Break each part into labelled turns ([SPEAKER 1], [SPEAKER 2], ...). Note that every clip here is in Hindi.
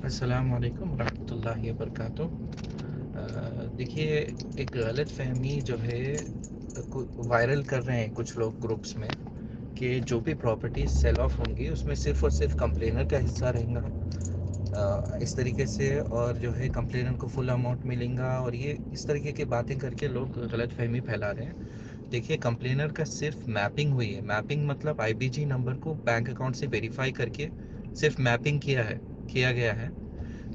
[SPEAKER 1] अस्सलाम वालेकुम रहमतुल्लाहि व बरकातुहू। देखिए, एक गलत फहमी जो है वायरल कर रहे हैं कुछ लोग ग्रुप्स में कि जो भी प्रॉपर्टी सेल ऑफ होंगी उसमें सिर्फ और सिर्फ कंप्लेनर का हिस्सा रहेगा, इस तरीके से, और जो है कंप्लेनर को फुल अमाउंट मिलेगा, और ये इस तरीके की बातें करके लोग गलत फहमी फैला रहे हैं। देखिए, कंप्लेनर का सिर्फ मैपिंग हुई है। मैपिंग मतलब आईबीजी नंबर को बैंक अकाउंट से वेरीफाई करके सिर्फ मैपिंग किया गया है।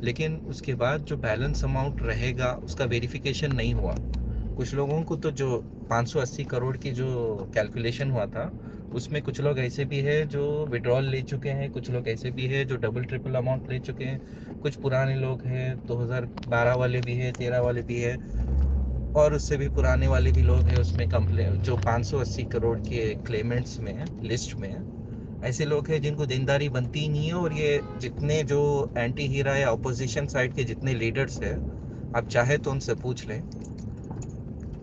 [SPEAKER 1] लेकिन उसके बाद जो बैलेंस अमाउंट रहेगा उसका वेरिफिकेशन नहीं हुआ। कुछ लोगों को तो जो 580 करोड़ की जो कैलकुलेशन हुआ था, उसमें कुछ लोग ऐसे भी है जो विड्रॉल ले चुके हैं, कुछ लोग ऐसे भी है जो डबल ट्रिपल अमाउंट ले चुके हैं, कुछ पुराने लोग हैं, 2012 वाले भी है, 13 वाले भी है, और उससे भी पुराने वाले भी लोग हैं उसमें। कंप्लेन जो 580 करोड़ के क्लेमेंट्स में लिस्ट में है, ऐसे लोग हैं जिनको देनदारी बनती ही नहीं है। और ये जितने जो एंटी हीरा या अपोजिशन साइड के जितने लीडर्स हैं, आप चाहे तो उनसे पूछ लें।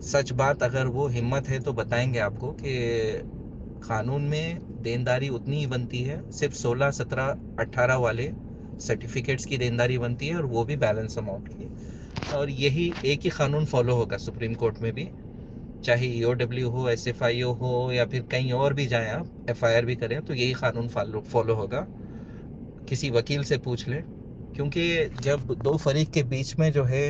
[SPEAKER 1] सच बात, अगर वो हिम्मत है तो बताएंगे आपको कि कानून में देनदारी उतनी ही बनती है, सिर्फ 16, 17, 18 वाले सर्टिफिकेट्स की देनदारी बनती है, और वो भी बैलेंस अमाउंट की। और यही एक ही कानून फॉलो होगा सुप्रीम कोर्ट में भी, चाहे ईओडब्ल्यू हो, एसएफआईओ हो, या फिर कहीं और भी जाएं, आप एफआईआर भी करें, तो यही कानून फॉलो होगा। किसी वकील से पूछ लें। क्योंकि जब दो फरीक के बीच में जो है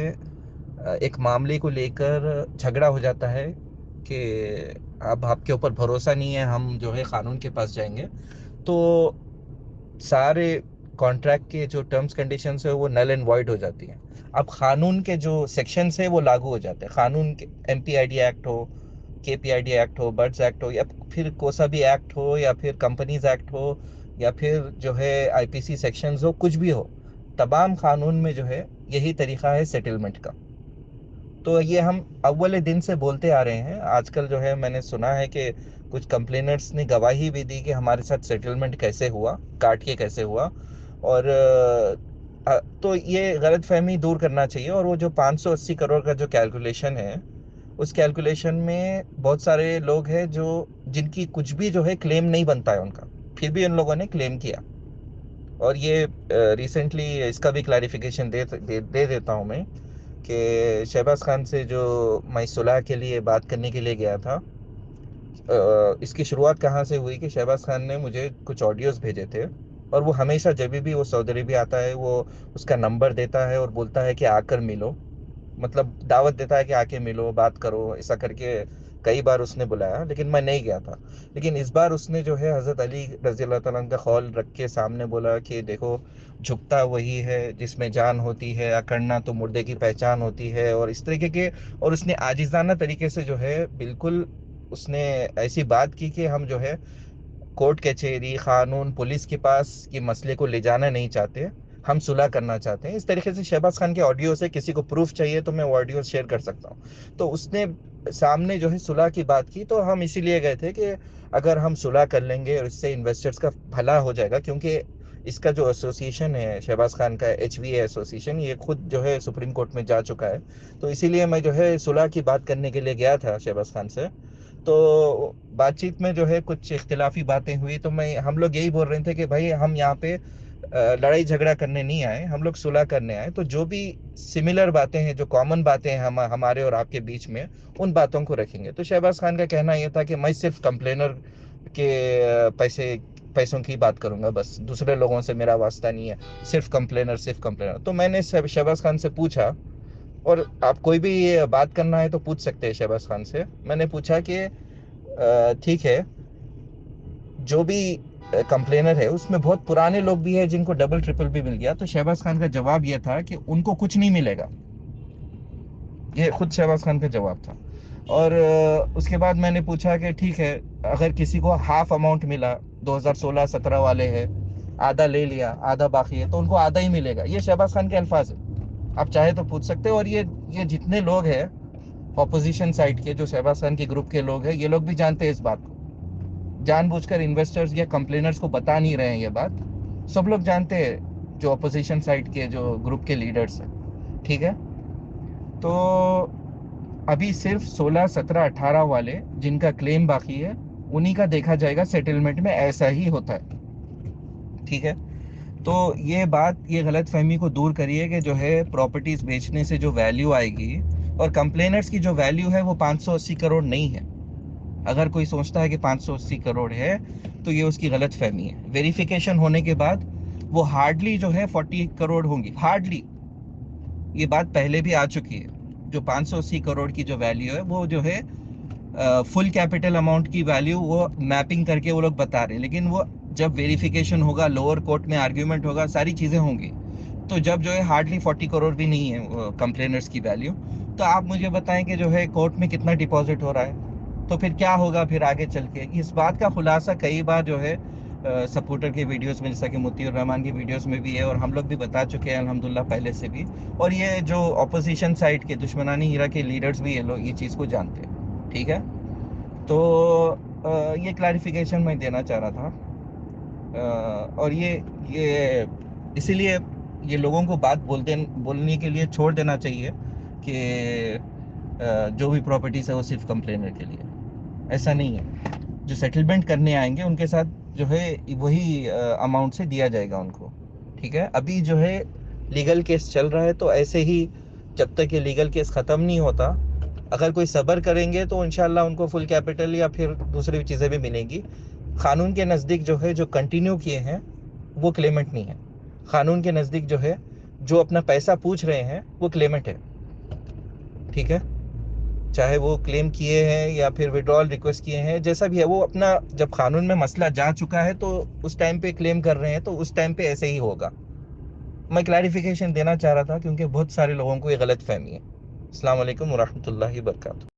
[SPEAKER 1] एक मामले को लेकर झगड़ा हो जाता है कि अब आपके ऊपर भरोसा नहीं है, हम जो है कानून के पास जाएंगे, तो सारे कॉन्ट्रैक्ट के जो टर्म्स कंडीशंस है वो नल एंड वॉइड हो जाती हैं। अब कानून के जो सेक्शंस है वो लागू हो जाते हैं। कानून के एमपीआईडी एक्ट हो, केपीआईडी एक्ट हो, बर्ड्स एक्ट हो, या फिर कोसा भी एक्ट हो, या फिर कंपनीज एक्ट हो, या फिर जो है आईपीसी सेक्शंस हो, कुछ भी हो, तमाम कानून में जो है यही तरीका है सेटलमेंट का। तो ये हम अव्वल दिन से बोलते आ रहे हैं। आजकल जो है मैंने सुना है कि कुछ कंप्लेनर्स ने गवाही भी दी कि हमारे साथ सेटलमेंट कैसे हुआ, काट के कैसे हुआ। और तो ये गलत फहमी दूर करना चाहिए। और वो जो 580 करोड़ का जो कैलकुलेशन है, उस कैलकुलेशन में बहुत सारे लोग हैं जो जिनकी कुछ भी जो है क्लेम नहीं बनता है उनका, फिर भी उन लोगों ने क्लेम किया। और ये रिसेंटली इसका भी क्लैरिफिकेशन दे देता हूँ मैं कि शहबाज खान से जो मैं सुलह के लिए बात करने के लिए गया था, इसकी शुरुआत कहाँ से हुई कि शहबाज खान ने मुझे कुछ ऑडियोज भेजे थे। और वो हमेशा जब भी वो सऊदी अरबिया आता है, वो उसका नंबर देता है और बोलता है कि आकर मिलो, मतलब दावत देता है कि आके मिलो, बात करो, ऐसा करके कई बार उसने बुलाया, लेकिन मैं नहीं गया था। लेकिन इस बार उसने जो है हज़रत अली रजी अल्लाह तआला अन्हु का खौल रख के सामने बोला कि देखो, झुकता वही है जिसमें जान होती है, अकड़ना तो मुर्दे की पहचान होती है, और इस तरीके के। और उसने आजिज़ाना तरीके से जो है बिल्कुल उसने ऐसी बात की कि हम जो है कोर्ट कचहरी, कानून, पुलिस के पास ये मसले को ले जाना नहीं चाहते, हम सुलह करना चाहते हैं। इस तरीके से शहबाज खान के ऑडियो से, किसी को प्रूफ चाहिए तो मैं वो ऑडियो शेयर कर सकता हूँ। तो उसने सामने जो है सुलह की बात की, तो हम इसीलिए गए थे कि अगर हम सुलह कर लेंगे और इससे इन्वेस्टर्स का भला हो जाएगा। क्योंकि इसका जो एसोसिएशन है शहबाज खान का, HVA एसोसिएशन, ये खुद जो है सुप्रीम कोर्ट में जा चुका है। तो इसीलिए मैं जो है सुलह की बात करने के लिए गया था शहबाज खान से। तो बातचीत में जो है कुछ इख्तिलाफी बातें हुई, तो मैं हम लोग यही बोल रहे थे कि भाई हम यहाँ पे लड़ाई झगड़ा करने नहीं आए, हम लोग सुलह करने आए। तो जो भी सिमिलर बातें हैं, जो कॉमन बातें हैं हमारे और आपके बीच में, उन बातों को रखेंगे। तो शहबाज खान का कहना यह था कि मैं सिर्फ कंप्लेनर के पैसों की बात करूंगा, बस दूसरे लोगों से मेरा वास्ता नहीं है, सिर्फ कंप्लेनर, सिर्फ कंप्लेनर। तो मैंने शहबाज खान से पूछा, और आप कोई भी बात करना है तो पूछ सकते हैं शहबाज खान से। मैंने पूछा कि ठीक है, जो भी कंप्लेनर है उसमें बहुत पुराने लोग भी है जिनको डबल ट्रिपल भी मिल गया। तो शहबाज खान का जवाब यह था कि उनको कुछ नहीं मिलेगा। ये खुद शहबाज खान का जवाब था। और उसके बाद मैंने पूछा कि ठीक है, अगर किसी को हाफ अमाउंट मिला, 2016-17 वाले हैं, आधा ले लिया, आधा बाकी है, तो उनको आधा ही मिलेगा। ये शहबाज खान के अल्फाज है, आप चाहे तो पूछ सकते हो। और ये जितने लोग हैं ऑपोजिशन साइड के, जो शहबाज खान के ग्रुप के लोग हैं, ये लोग भी जानते हैं इस बात को। जानबूझकर इन्वेस्टर्स या कंप्लेनर्स को बता नहीं रहे हैं ये बात, सब लोग जानते हैं, जो अपोजिशन साइड के जो ग्रुप के लीडर्स हैं। ठीक है। तो अभी सिर्फ 16, 17, 18 वाले जिनका क्लेम बाकी है, उन्हीं का देखा जाएगा सेटलमेंट में, ऐसा ही होता है। ठीक है। तो ये गलत फहमी को दूर करिए कि जो है प्रॉपर्टीज बेचने से जो वैल्यू आएगी, और कंप्लेनर्स की जो वैल्यू है वो 580 करोड़ नहीं है। अगर कोई सोचता है कि 580 करोड़ है तो ये उसकी गलत फहमी है। वेरिफिकेशन होने के बाद वो हार्डली जो है 40 करोड़ होंगी, हार्डली। ये बात पहले भी आ चुकी है। जो 580 करोड़ की जो वैल्यू है वो जो है फुल कैपिटल अमाउंट की वैल्यू वो मैपिंग करके वो लोग बता रहे हैं, लेकिन वो जब वेरिफिकेशन होगा, लोअर कोर्ट में आर्ग्यूमेंट होगा, सारी चीज़ें होंगी, तो जब जो है हार्डली 40 करोड़ भी नहीं है कंप्लेनर्स की वैल्यू। तो आप मुझे बताएं कि जो है कोर्ट में कितना डिपॉजिट हो रहा है, तो फिर क्या होगा फिर आगे चल के। इस बात का खुलासा कई बार जो है सपोर्टर के वीडियोस में, जैसा कि मुतीउर रहमान की वीडियोस में भी है, और हम लोग भी बता चुके हैं अल्हम्दुलिल्लाह पहले से भी। और ये जो अपोजिशन साइड के दुश्मनानी हीरा के लीडर्स भी ये लोग ये चीज़ को जानते हैं। ठीक है, तो ये क्लैरिफिकेशन मैं देना चाह रहा था। और ये इसीलिए ये लोगों को बात बोलने के लिए छोड़ देना चाहिए कि जो भी प्रॉपर्टीज है वो सिर्फ कंप्लेनर के लिए। ऐसा नहीं है। जो सेटलमेंट करने आएंगे उनके साथ जो है वही अमाउंट से दिया जाएगा उनको। ठीक है, अभी जो है लीगल केस चल रहा है, तो ऐसे ही जब तक ये लीगल केस ख़त्म नहीं होता, अगर कोई सब्र करेंगे तो इंशाल्लाह उनको फुल कैपिटल या फिर दूसरी चीज़ें भी मिलेंगी। कानून के नज़दीक जो है जो कंटिन्यू किए हैं वो क्लेमेंट नहीं है। कानून के नज़दीक जो है जो अपना पैसा पूछ रहे हैं वो क्लेमेंट है। ठीक है, चाहे वो क्लेम किए हैं या फिर विड्रॉल रिक्वेस्ट किए हैं, जैसा भी है वो अपना, जब कानून में मसला जा चुका है तो उस टाइम पे क्लेम कर रहे हैं, तो उस टाइम पे ऐसे ही होगा। मैं क्लैरिफिकेशन देना चाह रहा था क्योंकि बहुत सारे लोगों को ये गलत फहमी है। अस्सलाम वालेकुम वरहमतुल्लाहि वबरकातुहू।